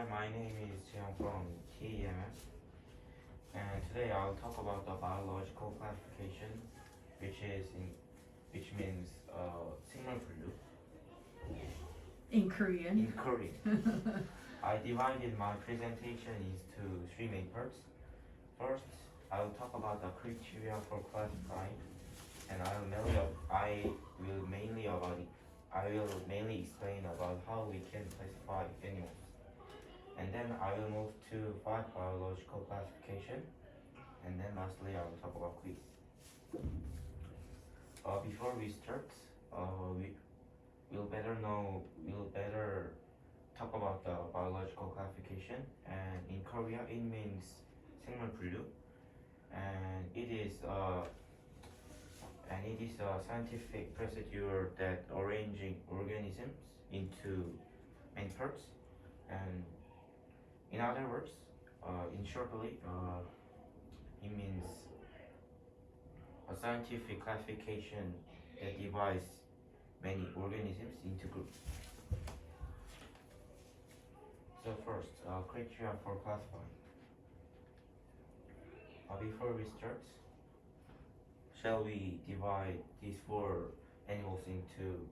Hi, my name is Jeong from TAMF, and today I'll talk about the biological classification, which means 생물분류 In Korean. in Korean. I divided my presentation into three main parts. First, I will talk about the criteria for classifying, and I will mainly explain about how we can classify animals. And then I will move to 5 biological classification, and then lastly I will talk about quiz. Before we start, we'll better talk about the biological classification. And in Korea, it means 생물분류, and it is a scientific procedure that arranging organisms into main parts. And in other words, in shortly, it means a scientific classification that divides many organisms into groups. So first, criteria for classifying. Before we start, shall we divide these 4 animals into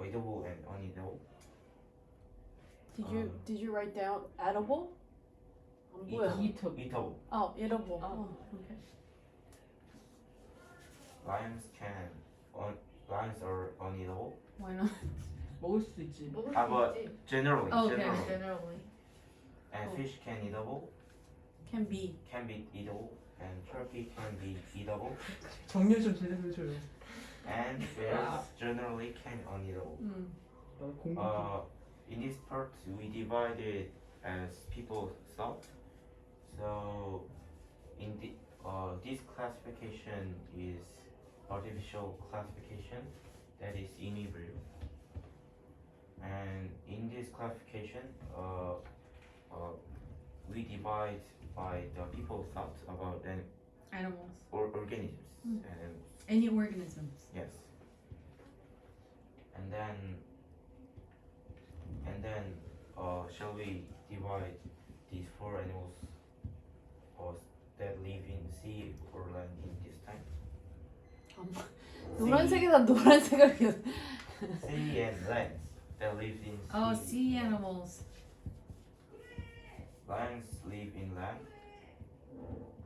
eatable and uneatable? Did you write down edible? 안 보여. Eatable. Oh, edible. Oh, okay. Lions are uneatable. Why not? 먹을 수도 있지. But generally, Okay. Generally. and fish can eatable, Can be. can be eatable, and turkey can be eatable, 정렬 좀 제대로 해줘요. and bears generally can uneatable. 나 공부. In this part, we divide it as people thought. So, this classification is artificial classification, that is inevitable. And in this classification, we divide by the people thought about Animals. organisms. Mm. And Any organisms. yes. And then shall we divide these 4 animals that live in sea or land in this time? 노란색에다 노란색을 Sea and land that live in sea. Oh, sea animals. Lions live in land,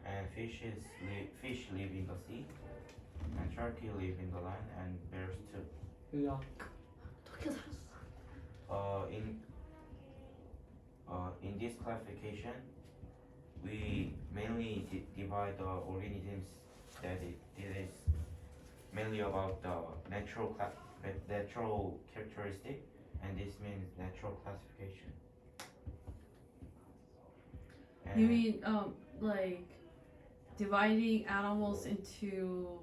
and fish live in the sea, and turkey live in the land, and bears too. 야, In this classification, we mainly divide the organisms that it is mainly about the natural characteristic, and this means natural classification. You mean like dividing animals into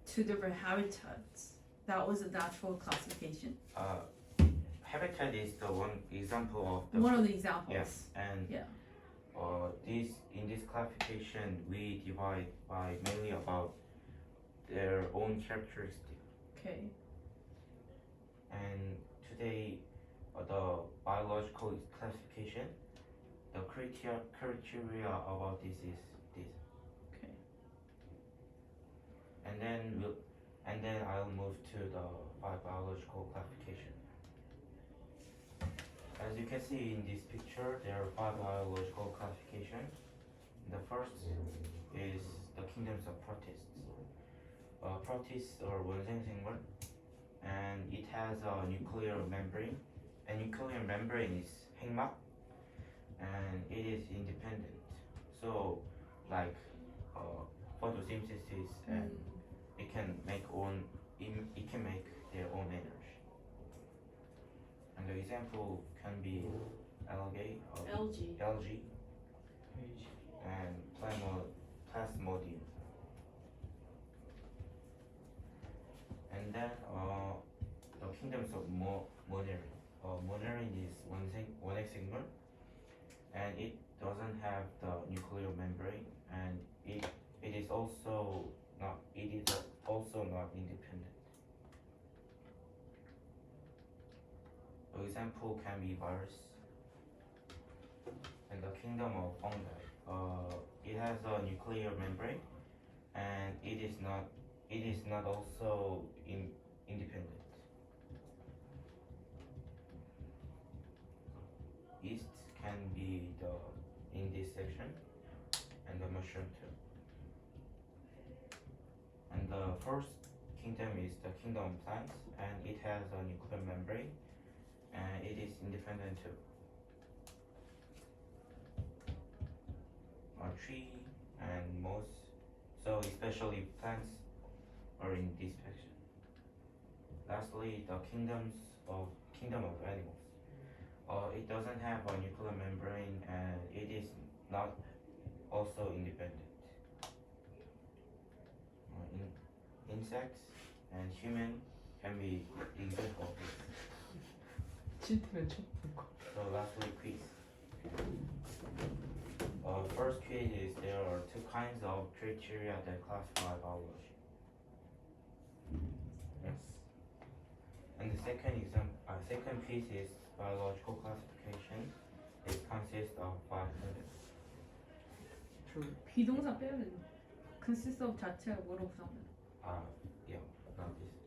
2 different habitats? That was a natural classification. Habitat is the one example of the One of the examples. yes, and Yeah. in this classification we divide by mainly about their own characteristic. Okay. And today, the biological classification, the criteria about this is this. Okay. And then I'll move to the biological classification. As you can see in this picture, there are 5 biological classifications. The first is the kingdoms of protists. Protists are 원생생물, and it has a nuclear membrane. A nuclear membrane is 핵막, and it is independent. So, like photosynthesis, and it can make their own energy. And the example can be algae, algae, and plasmodium. And then the kingdoms of monerin. Monerin is 원핵생물, and it doesn't have the nuclear membrane, and it is also not independent. For example, can be virus. kingdom of fungi. It has a nuclear membrane, and it is not also independent. Yeast can be in this section, and the mushroom too. And the first kingdom is the kingdom of plants, and it has a nuclear membrane, and it is independent too. A tree and moss, so especially plants are in this section. Lastly, the kingdom of animals. It doesn't have a nuclear membrane, and it is not also independent. Insects and human can be example of this. 치트면 첫 거. So lastly, quiz. First quiz is there are two kinds of criteria that classify biology. Yes. And the second quiz is biological classification. It consists of 5 units. True. 비동사 빼야 돼. consists of 자체가 뭐로 구성돼? Yeah, not this.